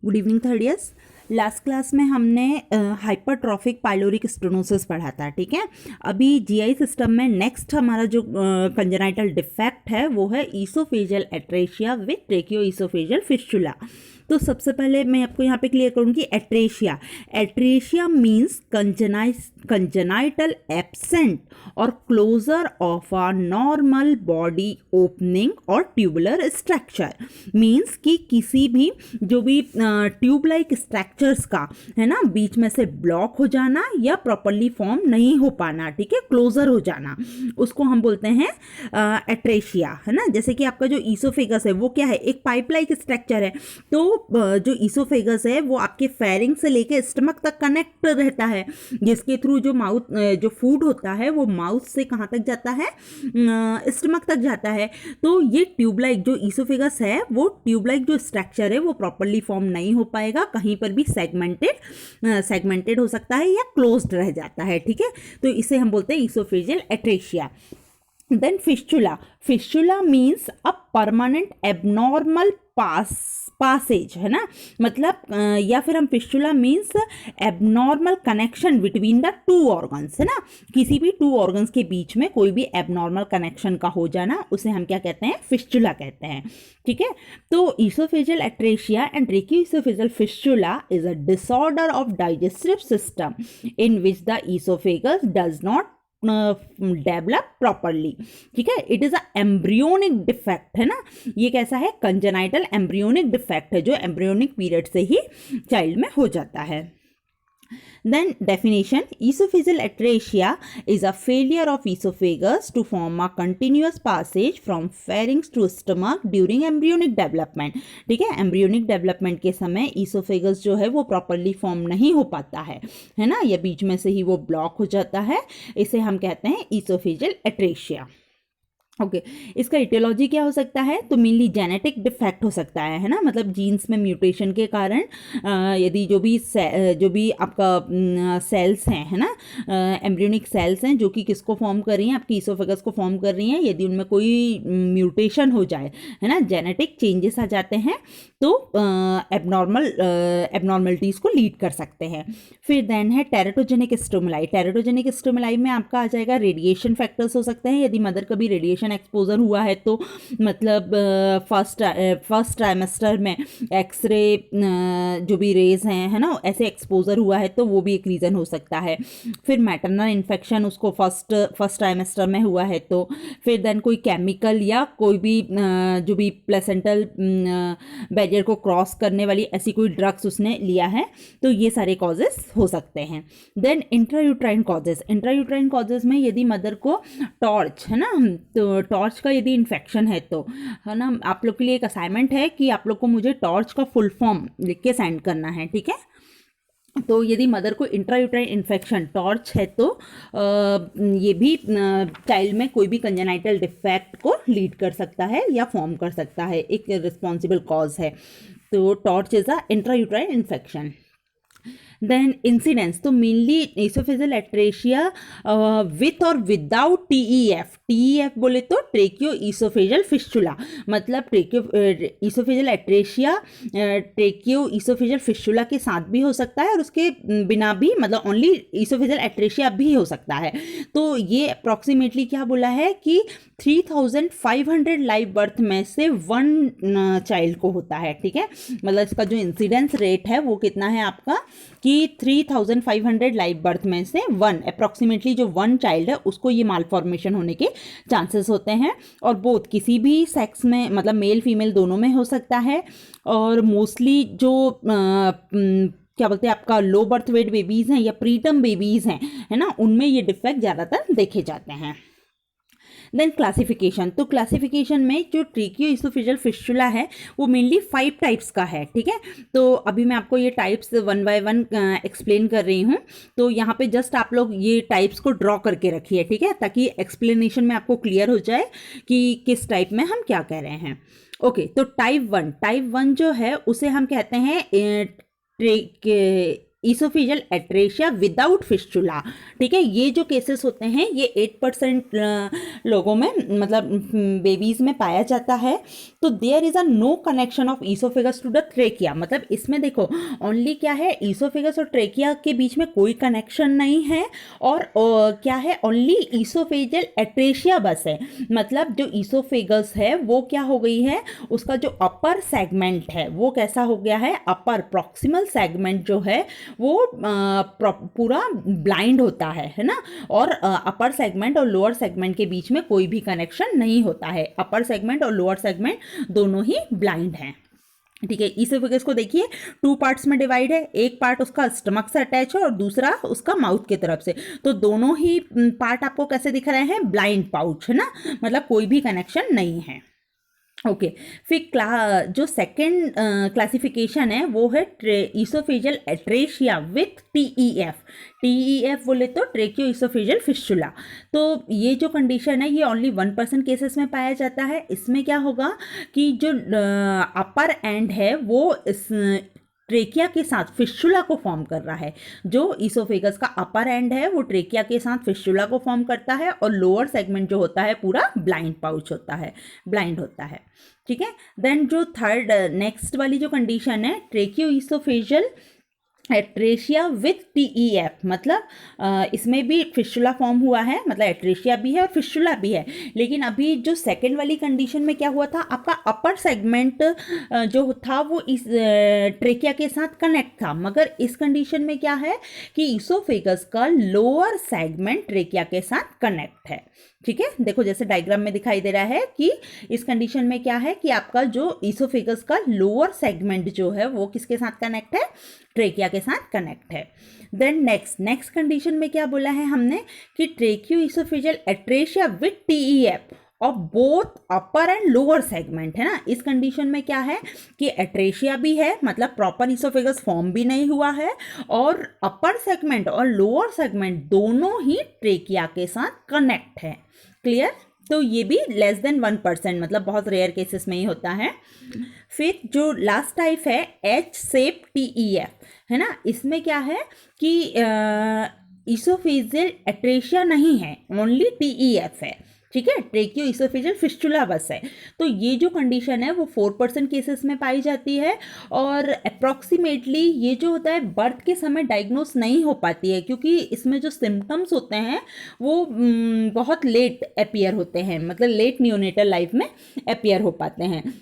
Good evening third years. Last class में हमने hypertrophic pyloric stenosis पढ़ा था, ठीक है। अभी जीआई सिस्टम में नेक्स्ट हमारा जो कंजेनाइटल डिफेक्ट है वो है oesophageal atresia with tracheoesophageal fistula. तो सबसे पहले मैं आपको यहाँ पे क्लियर करूँगी atresia. Atresia means congenital absent और closure of a normal body opening और ट्यूबुलर स्ट्रक्चर। मीन्स कि किसी भी जो भी ट्यूब लाइक स्ट्रक्चर्स का है ना बीच में से ब्लॉक हो जाना या प्रॉपरली फॉर्म नहीं हो पाना, ठीक है, क्लोजर हो जाना, उसको हम बोलते हैं एट्रेशिया, है ना। जैसे कि आपका जो ईसोफेगस है वो क्या है, एक पाइप लाइक स्ट्रक्चर है। तो जो ईसोफेगस है वो आपके फेरिंग से लेके स्टमक तक कनेक्ट रहता है, जिसके थ्रू जो माउथ जो फूड होता है वो माउथ से कहाँ तक जाता है, स्टमक तक जाता है। तो ये ट्यूबलाइक जो ईसोफेगस है वो ट्यूबलाइक जो स्ट्रक्चर है वो प्रॉपरली फॉर्म नहीं हो पाएगा, कहीं पर भी सेगमेंटेड हो सकता है या क्लोज्ड रह जाता है, ठीक है। तो इसे हम बोलते हैं oesophageal atresia. Then fistula. Fistula means a permanent abnormal passage, है ना, मतलब या फिर हम fistula means abnormal connection between the two organs, है ना। किसी भी टू ऑर्गन्स के बीच में कोई भी एबनॉर्मल कनेक्शन का हो जाना उसे हम क्या कहते हैं, फिस्टुला कहते हैं, ठीक है। तो oesophageal atresia and tracheoesophageal fistula is a disorder of digestive system in which the oesophagus does not develop properly, ठीक है। It is a embryonic defect, है ना। ये कैसा है, कंजेनाइटल एम्ब्रियोनिक डिफेक्ट है जो एम्ब्रियोनिक पीरियड से ही चाइल्ड में हो जाता है। Then definition: esophageal atresia is a failure of esophagus to form a continuous passage from pharynx to stomach during embryonic development, ठीक है। एम्ब्रियोनिक डेवलपमेंट के समय ईसोफेगस जो है वो प्रॉपरली फॉर्म नहीं हो पाता है ना, या बीच में से ही वो ब्लॉक हो जाता है, इसे हम कहते हैं ईसोफेजियल एट्रेशिया। ओके इसका इटियोलॉजी क्या हो सकता है, तो मेनली जेनेटिक डिफेक्ट हो सकता है ना, मतलब जीन्स में म्यूटेशन के कारण यदि जो भी आपका सेल्स हैं, है ना, एम्ब्रियोनिक सेल्स हैं जो कि किसको फॉर्म कर रही हैं, आपकी ईसोफेगस को फॉर्म कर रही हैं, यदि उनमें कोई म्यूटेशन हो जाए, है ना, जेनेटिक चेंजेस आ जाते हैं तो एबनॉर्मलिटीज़ को लीड कर सकते हैं। फिर देन है टेरेटोजेनिक स्टिमुलाई। टेरेटोजेनिक स्टिमुलाई में आपका आ जाएगा रेडिएशन फैक्टर्स हो सकते हैं, यदि मदर कभी रेडिएशन एक्सपोजर हुआ है तो मतलब फर्स्ट ट्राइमेस्टर में एक्सरे जो भी रेज हैं, है ना, ऐसे एक्सपोजर हुआ है तो वो भी एक रीज़न हो सकता है। फिर मैटरनल इन्फेक्शन उसको फर्स्ट ट्राइमेस्टर में हुआ है तो, फिर देन कोई केमिकल या कोई भी जो भी प्लेसेंटल बैरियर को क्रॉस करने वाली ऐसी कोई ड्रग्स उसने लिया है, तो ये सारे कॉजेस हो सकते हैं। Then intrauterine causes. Intrauterine causes में यदि मदर को टॉर्च, है ना, तो टॉर्च का यदि इन्फेक्शन है तो, है ना, आप लोग के लिए एक असाइनमेंट है कि आप लोग को मुझे टॉर्च का फुल फॉर्म लिख के सेंड करना है, ठीक है। तो यदि मदर को इंट्रायूट्राइन इन्फेक्शन टॉर्च है तो ये भी चाइल्ड में कोई भी कंजेनाइटल डिफेक्ट को लीड कर सकता है या फॉर्म कर सकता है, एक रिस्पॉन्सिबल कॉज है। तो TORCH is a intrauterine infection. Then incidence, तो मेनली ईसोफेजियल एट्रेशिया विथ और विदाउट टीईएफ। टीईएफ बोले तो ट्रेकियो ईसोफेजियल फिस्टुला, मतलब oesophageal atresia tracheo oesophageal fistula के साथ भी हो सकता है और उसके बिना भी, मतलब ओनली ईसोफेजियल एट्रेशिया भी हो सकता है। तो ये अप्रॉक्सीमेटली क्या बोला है कि 3500 लाइव बर्थ में से 1 चाइल्ड को होता है, ठीक है। मतलब इसका जो इंसिडेंस रेट है वो कितना है आपका कि 3500 लाइव बर्थ में से 1 अप्रॉक्सीमेटली जो 1 चाइल्ड है उसको ये मालफॉर्मेशन होने के चांसेस होते हैं, और बोथ किसी भी सेक्स में, मतलब मेल फीमेल दोनों में हो सकता है। और मोस्टली जो क्या बोलते हैं आपका लो बर्थ वेट बेबीज़ हैं या प्रीटर्म बेबीज़ हैं, है ना, उनमें ये डिफेक्ट ज़्यादातर देखे जाते हैं। देन क्लासिफिकेशन, तो क्लासिफिकेशन में जो ट्रेकियोईसोफेजियल फिस्टुला है वो मेनली 5 टाइप्स का है, ठीक है। तो अभी मैं आपको ये टाइप्स 1 बाय 1 एक्सप्लेन कर रही हूँ, तो यहाँ पे जस्ट आप लोग ये टाइप्स को ड्रॉ करके रखिए, ठीक है, ताकि एक्सप्लेनेशन में आपको क्लियर हो जाए कि किस टाइप में हम क्या कह रहे हैं। ओके तो टाइप 1 जो है उसे हम कहते हैं ईसोफेजियल एट्रेशिया विदाउट फिस्टुला, ठीक है। ये जो केसेस होते हैं ये 8% लोगों में, मतलब बेबीज़ में पाया जाता है। तो there is a no connection of oesophagus to the trachea, मतलब इसमें देखो ओनली क्या है, ईसोफेगस और ट्रेकिया के बीच में कोई कनेक्शन नहीं है, और क्या है, ओनली ईसोफेजियल एट्रेशिया बस है। मतलब जो ईसोफेगस है वो क्या हो गई है, उसका जो अपर सेगमेंट है वो कैसा हो गया है, अपर प्रॉक्सिमल सेगमेंट जो है वो पूरा ब्लाइंड होता है ना। और अपर सेगमेंट और लोअर सेगमेंट के बीच में कोई भी कनेक्शन नहीं होता है, अपर सेगमेंट और लोअर सेगमेंट दोनों ही ब्लाइंड हैं, ठीक है। ईसोफेगस को देखिए 2 पार्ट्स में डिवाइड है, एक पार्ट उसका स्टमक से अटैच है और दूसरा उसका माउथ की तरफ से। तो दोनों ही पार्ट आपको कैसे दिख रहे हैं, ब्लाइंड पाउच है ना, मतलब कोई भी कनेक्शन नहीं है। ओके फिर जो सेकेंड क्लासिफिकेशन है वो है ईसोफेजियल एट्रेशिया विथ टीईएफ। टीईएफ बोले तो ट्रेकियो ईसोफेजियल फिस्टुला। तो ये जो कंडीशन है ये ओनली 1% केसेस में पाया जाता है। इसमें क्या होगा कि जो अपर एंड है वो इस ट्रेकिया के साथ फिस्टुला को फॉर्म कर रहा है। जो ईसोफेगस का अपर एंड है वो ट्रेकिया के साथ फिस्टुला को फॉर्म करता है, और लोअर सेगमेंट जो होता है पूरा ब्लाइंड पाउच होता है, ब्लाइंड होता है, ठीक है। देन जो थर्ड नेक्स्ट वाली जो कंडीशन है, ट्रेकियो ईसोफेजियल एट्रेशिया विथ टीईएफ, मतलब इसमें भी फिस्टुला फॉर्म हुआ है, मतलब एट्रेशिया भी है और फिस्टुला भी है। लेकिन अभी जो सेकेंड वाली कंडीशन में क्या हुआ था, आपका अपर सेगमेंट जो था वो इस ट्रेकिया के साथ कनेक्ट था, मगर इस कंडीशन में क्या है कि ईसोफेगस का लोअर सेगमेंट ट्रेकिया के साथ कनेक्ट है, ठीक है। देखो जैसे डायग्राम में दिखाई दे रहा है कि इस कंडीशन में क्या है कि आपका जो ईसोफेगस का लोअर सेगमेंट जो है वो किसके साथ कनेक्ट है, ट्रेकिया के साथ कनेक्ट है। देन नेक्स्ट कंडीशन में क्या बोला है हमने कि ट्रेकियो ईसोफेजियल एट्रेशिया विथ टीईएफ और both upper and lower segment है ना। इस कंडीशन में क्या है कि एट्रेशिया भी है, मतलब प्रॉपर ईसोफेगस फॉर्म भी नहीं हुआ है, और अपर सेगमेंट और लोअर सेगमेंट दोनों ही ट्रेकिया के साथ कनेक्ट है। क्लियर। तो ये भी लेस देन 1%, मतलब बहुत रेयर केसेस में ही होता है। फिर जो लास्ट टाइप है एच सेप टीईएफ है ना, इसमें क्या है कि ईसोफेजियल एट्रेशिया नहीं है, ओनली टीईएफ है, ठीक है। ट्रेकियो ईसोफेजियल फिस्टुला बस है। तो ये जो कंडीशन है वो 4% केसेस में पाई जाती है, और अप्रॉक्सीमेटली ये जो होता है बर्थ के समय डायग्नोस नहीं हो पाती है, क्योंकि इसमें जो सिम्टम्स होते हैं वो बहुत लेट अपीयर होते हैं, मतलब लेट नियोनेटल लाइफ में अपीयर हो पाते हैं।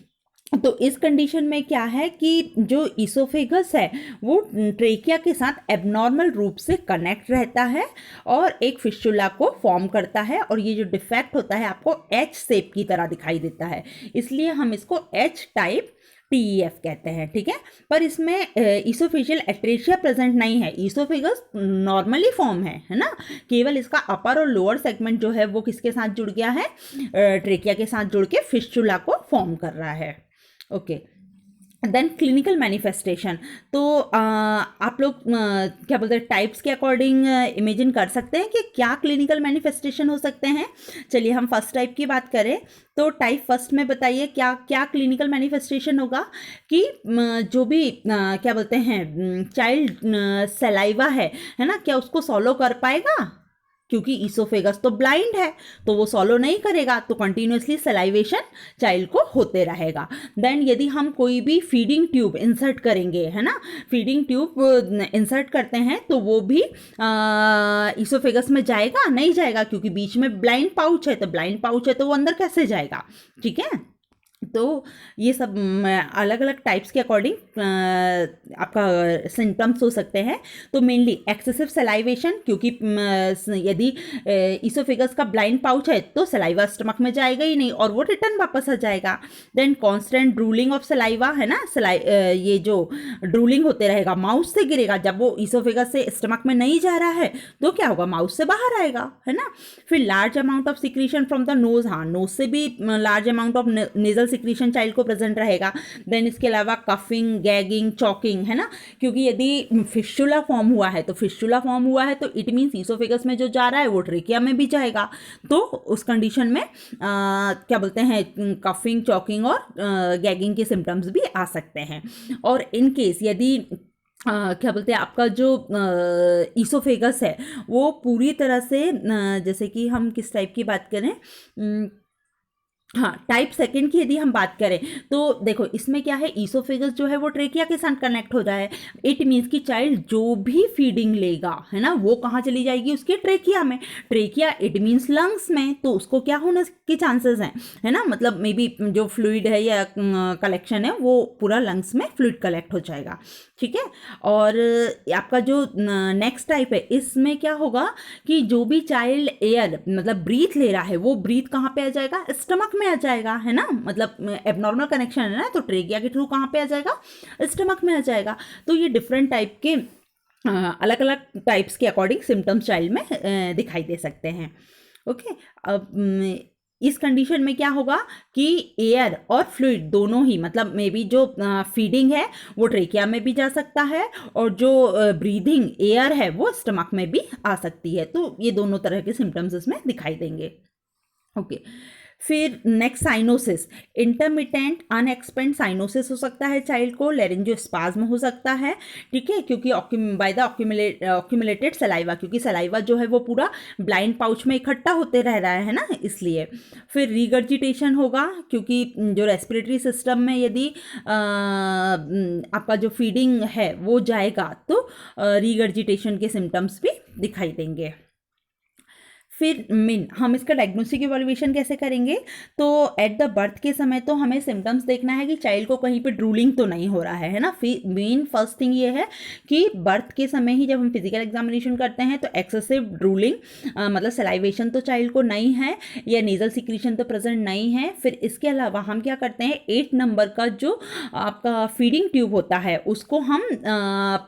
तो इस कंडीशन में क्या है कि जो ईसोफेगस है वो ट्रेकिया के साथ एबनॉर्मल रूप से कनेक्ट रहता है और एक फिस्टुला को फॉर्म करता है, और ये जो डिफेक्ट होता है आपको एच शेप की तरह दिखाई देता है, इसलिए हम इसको एच टाइप टीईएफ कहते हैं, ठीक है। पर इसमें ईसोफेजियल एट्रेशिया प्रेजेंट नहीं है, ईसोफेगस नॉर्मली फॉर्म है ना, केवल इसका अपर और लोअर सेगमेंट जो है वो किसके साथ जुड़ गया है, ट्रेकिया के साथ जुड़ के फिस्टुला को फॉर्म कर रहा है। Okay then clinical manifestation. तो आप लोग क्या बोलते हैं, टाइप्स के अकॉर्डिंग इमेजिन कर सकते हैं कि क्या क्लिनिकल मैनिफेस्टेशन हो सकते हैं। चलिए हम फर्स्ट टाइप की बात करें तो टाइप फर्स्ट में बताइए क्या क्या क्लिनिकल मैनिफेस्टेशन होगा कि जो भी क्या बोलते हैं चाइल्ड सलाइवा है ना, क्या उसको सॉलो कर पाएगा, क्योंकि ईसोफेगस तो ब्लाइंड है तो वो सॉलो नहीं करेगा, तो कंटिन्यूसली सलाइवेशन चाइल्ड को होते रहेगा। देन यदि हम कोई भी फीडिंग ट्यूब इंसर्ट करेंगे है ना, फीडिंग ट्यूब इंसर्ट करते हैं तो वो भी ईसोफेगस में जाएगा नहीं जाएगा, क्योंकि बीच में ब्लाइंड पाउच है, तो ब्लाइंड पाउच है तो वो अंदर कैसे जाएगा, ठीक है। तो ये सब अलग अलग टाइप्स के अकॉर्डिंग आपका सिम्टम्स हो सकते हैं। तो मेनली एक्सेसिव सलाइवेशन, क्योंकि यदि ईसोफेगस का ब्लाइंड पाउच है तो सलाइवा स्टमक में जाएगा ही नहीं और वो रिटर्न वापस आ जाएगा। Then constant drooling of saliva है ना, ये जो ड्रूलिंग होते रहेगा माउथ से गिरेगा, जब वो ईसोफेगस से स्टमक में नहीं जा रहा है तो क्या होगा, माउथ से बाहर आएगा है ना। फिर large amount of secretion from the nose, हाँ नोज से भी large amount of nasal secretion child को प्रेजेंट रहेगा। देन इसके अलावा कफिंग, गैगिंग, चॉकिंग है ना, क्योंकि यदि फिस्टुला फॉर्म हुआ है तो फिस्टुला फॉर्म हुआ है तो इट मीन्स ईसोफेगस में जो जा रहा है वो ट्रेकिया में भी जाएगा, तो उस कंडीशन में क्या बोलते हैं कफिंग, चॉकिंग और गैगिंग के सिम्टम्स भी आ सकते हैं। और इन केस यदि क्या बोलते हैं आपका जो ईसोफेगस है वो पूरी तरह से जैसे कि हम किस टाइप की बात करें, हाँ, टाइप सेकंड की यदि हम बात करें तो देखो इसमें क्या है, ईसोफेगस जो है वो ट्रेकिया के साथ कनेक्ट हो जाए। इट मीन्स कि चाइल्ड जो भी फीडिंग लेगा है ना वो कहाँ चली जाएगी, उसके ट्रेकिया में। ट्रेकिया इट मीन्स लंग्स में, तो उसको क्या होने के चांसेस हैं, है ना, मतलब मे बी जो फ्लूइड है या कलेक्शन है वो पूरा लंग्स में फ्लूइड कलेक्ट हो जाएगा। ठीक है। और आपका जो नेक्स्ट टाइप है इसमें क्या होगा कि जो भी चाइल्ड एयर मतलब ब्रीथ ले रहा है वो ब्रीथ कहाँ पे आ जाएगा, स्टमक में आ जाएगा, है ना, मतलब एबनॉर्मल कनेक्शन है ना, तो ट्रेकिया के थ्रू कहाँ पे आ जाएगा, स्टमक में आ जाएगा। तो ये डिफरेंट टाइप के अलग अलग टाइप्स के अकॉर्डिंग सिम्टम्स चाइल्ड में दिखाई दे सकते हैं। ओके। अब इस कंडीशन में क्या होगा कि एयर और फ्लूइड दोनों ही, मतलब मे बी जो फीडिंग है वो ट्रेकिया में भी जा सकता है और जो ब्रीदिंग एयर है वो स्टमक में भी आ सकती है। तो ये दोनों तरह के सिम्टम्स इसमें दिखाई देंगे। ओके। फिर नेक्स्ट साइनोसिस, इंटरमिटेंट अनएक्सपेंड साइनोसिस हो सकता है चाइल्ड को, लेरिंजियोस्पाज्म हो सकता है। ठीक है, क्योंकि बाय द ऑक्यूमुलेटेड सलाइवा, क्योंकि सलाइवा जो है वो पूरा ब्लाइंड पाउच में इकट्ठा होते रह रहा है ना, इसलिए। फिर रिगर्जिटेशन होगा, क्योंकि जो रेस्पिरेटरी सिस्टम में यदि आपका जो फीडिंग है वो जाएगा तो रिगर्जिटेशन के सिम्टम्स भी दिखाई देंगे। फिर हम इसका डायग्नोस्टिक इवैल्यूएशन कैसे करेंगे, तो एट द बर्थ के समय तो हमें सिम्टम्स देखना है कि चाइल्ड को कहीं पे ड्रूलिंग तो नहीं हो रहा है ना। मेन फर्स्ट थिंग ये है कि बर्थ के समय ही जब हम फिजिकल एग्जामिनेशन करते हैं तो एक्सेसिव ड्रूलिंग मतलब सलाइवेशन तो चाइल्ड को नहीं है या नेजल सिक्रीशन तो प्रेजेंट नहीं है। फिर इसके अलावा हम क्या करते हैं, 8 नंबर का जो आपका फीडिंग ट्यूब होता है उसको हम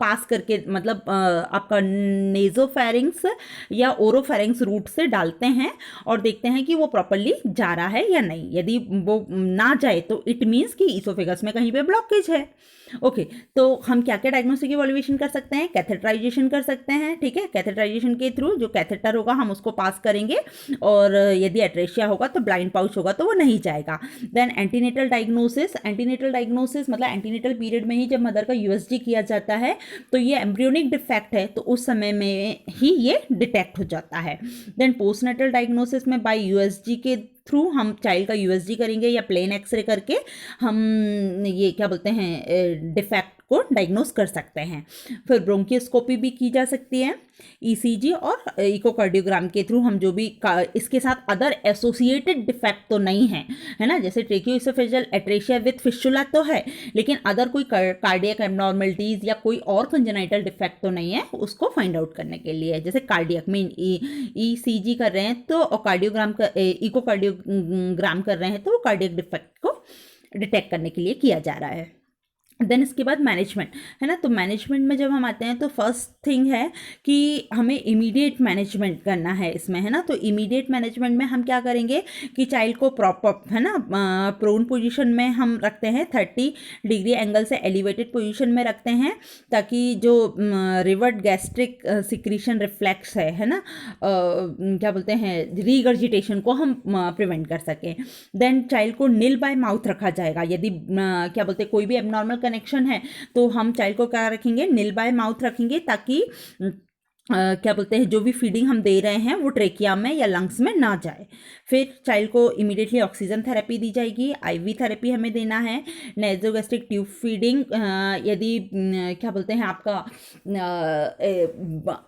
पास करके, मतलब आपका नेजोफेरिंग्स या ओरोफेरिंग्स रूट से डालते हैं और देखते हैं कि वो प्रॉपर्ली जा रहा है या नहीं। यदि वो ना जाए तो इट मीन्स कि ईसोफेगस में कहीं पे ब्लॉकेज है। ओके। तो हम क्या क्या डायग्नोस्टिक इवैल्यूएशन कर सकते हैं, कैथेटराइजेशन कर सकते हैं। ठीक है, कैथेटराइजेशन के थ्रू जो कैथेटर होगा हम उसको पास करेंगे और यदि एट्रेशिया होगा तो ब्लाइंड पाउच होगा तो वो नहीं जाएगा। Then antenatal diagnosis, antenatal diagnosis मतलब एंटीनेटल पीरियड में ही जब मदर का यूएसजी किया जाता है तो ये एम्ब्रियोनिक डिफेक्ट है तो उस समय में ही ये डिटेक्ट हो जाता है। देन पोस्टनेटल डायग्नोसिस में बाय यूएसजी के थ्रू हम चाइल्ड का यूएसजी करेंगे या प्लेन एक्सरे करके हम ये क्या बोलते हैं डिफेक्ट को डायग्नोस कर सकते हैं। फिर ब्रोंकियोस्कोपी भी की जा सकती है, ईसीजी और इकोकार्डियोग्राम के थ्रू हम जो भी इसके साथ अदर एसोसिएटेड डिफेक्ट तो नहीं है, है ना, जैसे ट्रेकियोइसोफेजियल एट्रेशिया विथ फिस्टुला तो है लेकिन अदर कोई कार्डियक एब्नॉर्मलिटीज या कोई और कंजेनाइटल डिफेक्ट तो नहीं है, उसको फाइंड आउट करने के लिए। जैसे कार्डियक में ईसीजी कर रहे हैं तो और कार्डियोग्राम का इकोकार्डियोग्राम कर रहे हैं तो वो कार्डियक डिफेक्ट को डिटेक्ट करने के लिए किया जा रहा है। देन इसके बाद मैनेजमेंट, है ना, तो मैनेजमेंट में जब हम आते हैं तो फर्स्ट थिंग है कि हमें इमीडिएट मैनेजमेंट करना है इसमें, है ना। तो इमीडिएट मैनेजमेंट में हम क्या करेंगे कि चाइल्ड को प्रॉपर, है ना, प्रोन पोजीशन में हम रखते हैं, 30 डिग्री एंगल से एलिवेटेड पोजीशन में रखते हैं ताकि जो रिवर्ट गैस्ट्रिक सिक्रीशन रिफ्लेक्स है ना, क्या बोलते हैं रीगर्जिटेशन को हम प्रिवेंट कर सकें। देन चाइल्ड को नील बाय माउथ रखा जाएगा, यदि क्या बोलते हैं कोई भी एबनॉर्मल कनेक्शन है तो हम चाइल्ड को क्या रखेंगे, नील बाय माउथ रखेंगे ताकि क्या बोलते हैं जो भी फीडिंग हम दे रहे हैं वो ट्रेकिया में या लंग्स में ना जाए। फिर चाइल्ड को इमीडिएटली ऑक्सीजन थेरेपी दी जाएगी, आईवी थेरेपी हमें देना है। नेजोगैस्ट्रिक ट्यूब फीडिंग, यदि क्या बोलते हैं आपका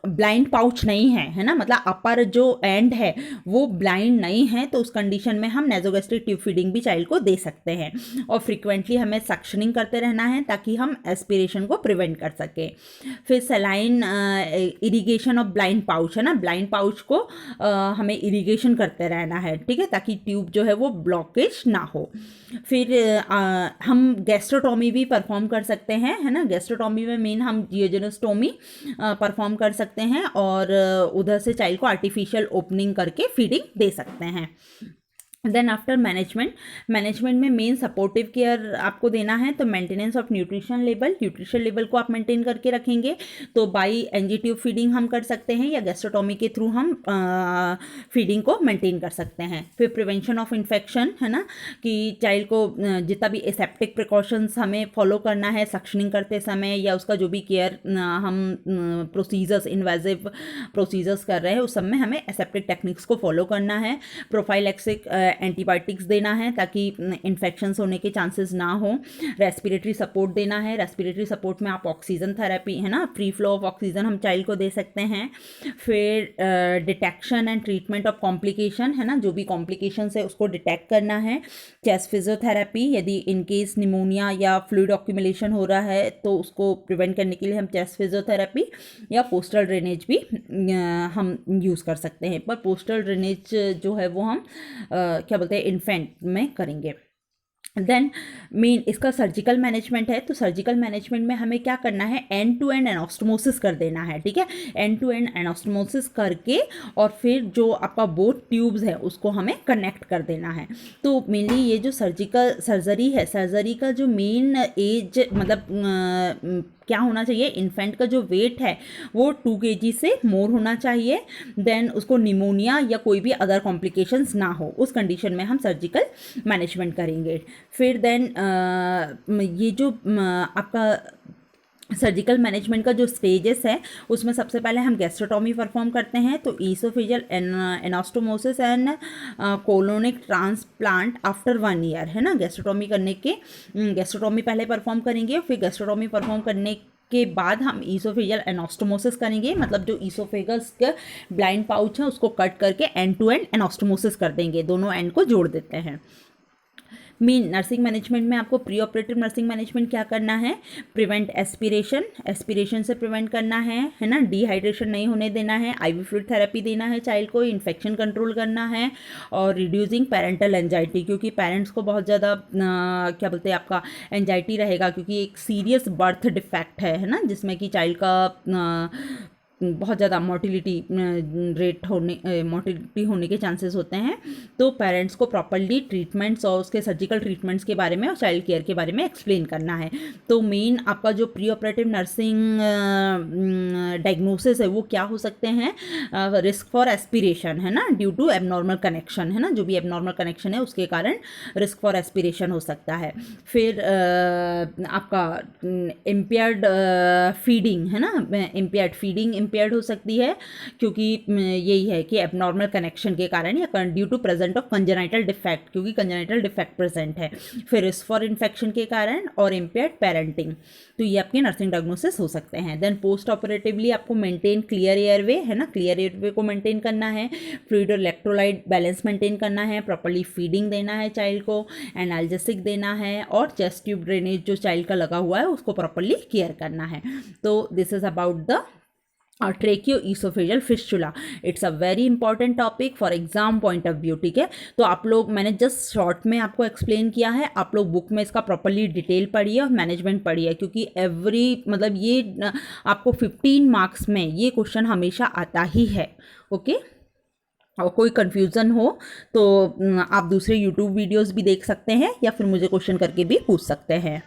ब्लाइंड पाउच नहीं है ना, मतलब अपर जो एंड है वो ब्लाइंड नहीं है तो उस कंडीशन में हम नेजोगैस्ट्रिक ट्यूब फीडिंग भी चाइल्ड को दे सकते हैं। और फ्रिक्वेंटली हमें सक्शनिंग करते रहना है ताकि हम एस्पिरेशन को प्रिवेंट कर सकें। फिर saline irrigation of blind pouch, है ना, ब्लाइंड पाउच को हमें इरिगेशन करते रहना है, ठीक है, ताकि ट्यूब जो है वो ब्लॉकेज ना हो। फिर हम गैस्ट्रोटॉमी भी परफॉर्म कर सकते हैं, है ना, गैस्ट्रोटॉमी में मेन हम जियोजेनोस्टोमी परफॉर्म कर सकते हैं और उधर से चाइल्ड को आर्टिफिशियल ओपनिंग करके फीडिंग दे सकते हैं। देन आफ्टर मैनेजमेंट में मेन सपोर्टिव केयर आपको देना है, तो मेंटेनेंस ऑफ न्यूट्रिशन लेवल को आप मेंटेन करके रखेंगे। तो बाई एनजी ट्यूब फीडिंग हम कर सकते हैं या गैस्ट्रोटॉमी के थ्रू हम फीडिंग को मेंटेन कर सकते हैं। फिर प्रिवेंशन ऑफ इन्फेक्शन है ना, कि चाइल्ड को जितना भी एसेप्टिक प्रिकॉशंस हमें फॉलो करना है सक्शनिंग करते समय, या उसका जो भी केयर हम प्रोसीजर्स इन्वेजिव प्रोसीजर्स कर रहे हैं उस सब में हमें एसेप्टिक टेक्निक्स को फॉलो करना है। प्रोफाइलैक्सिक एंटीबायोटिक्स देना है ताकि इन्फेक्शंस होने के चांसेस ना हो। रेस्पिरेटरी सपोर्ट देना है, रेस्पिरेटरी सपोर्ट में आप ऑक्सीजन थेरेपी है ना, फ्री फ्लो ऑफ ऑक्सीजन हम चाइल्ड को दे सकते हैं। फिर detection and treatment of complication है ना, जो भी कॉम्प्लिकेशन है उसको डिटेक्ट करना है। चेस्ट फिजियोथेरेपी, यदि इनकेस निमोनिया या फ्लूइड ऑक्यूमुलेशन हो रहा है तो उसको प्रिवेंट करने के लिए हम चेस्ट फिजियोथेरेपी या पोस्टल ड्रेनेज भी हम यूज़ कर सकते हैं। पर पोस्टल ड्रेनेज जो है वो हम क्या बोलते हैं इन्फेंट में करेंगे। देन मेन इसका सर्जिकल मैनेजमेंट है, तो सर्जिकल मैनेजमेंट में हमें क्या करना है, एंड टू एंड एनास्टोमोसिस कर देना है, ठीक है। एंड टू एंड एनास्टोमोसिस करके और फिर जो आपका बोथ ट्यूब्स है उसको हमें कनेक्ट कर देना है। तो मेनली ये जो सर्जिकल सर्जरी है, सर्जरी का जो मेन एज मतलब क्या होना चाहिए, इन्फेंट का जो वेट है वो 2 kg से मोर होना चाहिए। देन उसको निमोनिया या कोई भी अदर कॉम्प्लिकेशंस ना हो, उस कंडीशन में हम सर्जिकल मैनेजमेंट करेंगे। फिर देन ये जो आपका सर्जिकल मैनेजमेंट का जो स्टेजेस है उसमें सबसे पहले हम गैस्ट्रोटॉमी परफॉर्म करते हैं। तो oesophageal anastomosis and colonic transplant after 1 year है ना, गैस्ट्रोटॉमी करने के गैस्ट्रोटॉमी पहले परफॉर्म करेंगे, फिर गैस्ट्रोटॉमी परफॉर्म करने के बाद हम ईसोफेजियल एनास्टोमोसिस करेंगे, मतलब जो ईसोफेगस का ब्लाइंड पाउच है उसको कट करके एंड टू एंड एनास्टोमोसिस कर देंगे, दोनों एंड को जोड़ देते हैं। मीन नर्सिंग मैनेजमेंट में आपको प्री ऑपरेटिव नर्सिंग मैनेजमेंट क्या करना है, प्रिवेंट एस्पिरेशन से प्रिवेंट करना है ना, डिहाइड्रेशन नहीं होने देना है, आईवी फ्लूइड थेरेपी देना है चाइल्ड को, इन्फेक्शन कंट्रोल करना है, और रिड्यूसिंग पेरेंटल एंजाइटी, क्योंकि पेरेंट्स को बहुत ज़्यादा क्या बोलते हैं आपका एंजाइटी रहेगा, क्योंकि एक सीरियस बर्थ डिफेक्ट है ना, जिसमें कि चाइल्ड का बहुत ज़्यादा मोटिलिटी होने के चांसेस होते हैं। तो पेरेंट्स को प्रॉपर्ली ट्रीटमेंट्स और उसके सर्जिकल ट्रीटमेंट्स के बारे में और चाइल्ड केयर के बारे में एक्सप्लेन करना है। तो मेन आपका जो प्री ऑपरेटिव नर्सिंग डायग्नोसिस है वो क्या हो सकते हैं, रिस्क फॉर एस्पिरेशन है ना, ड्यू टू एबनॉर्मल कनेक्शन है ना, जो भी एबनॉर्मल कनेक्शन है उसके कारण रिस्क फॉर एस्पिरेशन हो सकता है। फिर आपका इम्पेयर्ड फीडिंग है ना, इम्पेयर्ड हो सकती है, क्योंकि यही है कि एबनॉर्मल कनेक्शन के कारण या due to present of congenital defect, क्योंकि कंजेनाइटल डिफेक्ट प्रेजेंट है। फिर रिस्क फॉर इन्फेक्शन के कारण और इम्पेयर्ड पेरेंटिंग, तो ये आपके नर्सिंग डायग्नोसिस हो सकते हैं। देन पोस्ट ऑपरेटिवली आपको मेंटेन क्लियर एयरवे है ना, क्लियर एयरवे को मेंटेन करना है, फ्लूइड और इलेक्ट्रोलाइट बैलेंस मेंटेन करना है, प्रॉपर्ली फीडिंग देना है चाइल्ड को, एनाल्जेसिक देना है, और चेस्ट ट्यूब ड्रेनेज जो चाइल्ड का लगा हुआ है उसको प्रॉपर्ली केयर करना है। तो this is about the tracheoesophageal fistula. It's a very important topic for exam point of view, ठीक है। तो आप लोग, मैंने जस्ट शॉर्ट में आपको एक्सप्लेन किया है, आप लोग बुक में इसका प्रॉपर्ली डिटेल पढ़िए और मैनेजमेंट पढ़िए, क्योंकि मतलब ये आपको 15 मार्क्स में ये क्वेश्चन हमेशा आता ही है, ओके। और कोई कन्फ्यूज़न हो तो आप दूसरे यूट्यूब वीडियोज़ भी देख सकते हैं या फिर मुझे क्वेश्चन करके भी पूछ सकते हैं।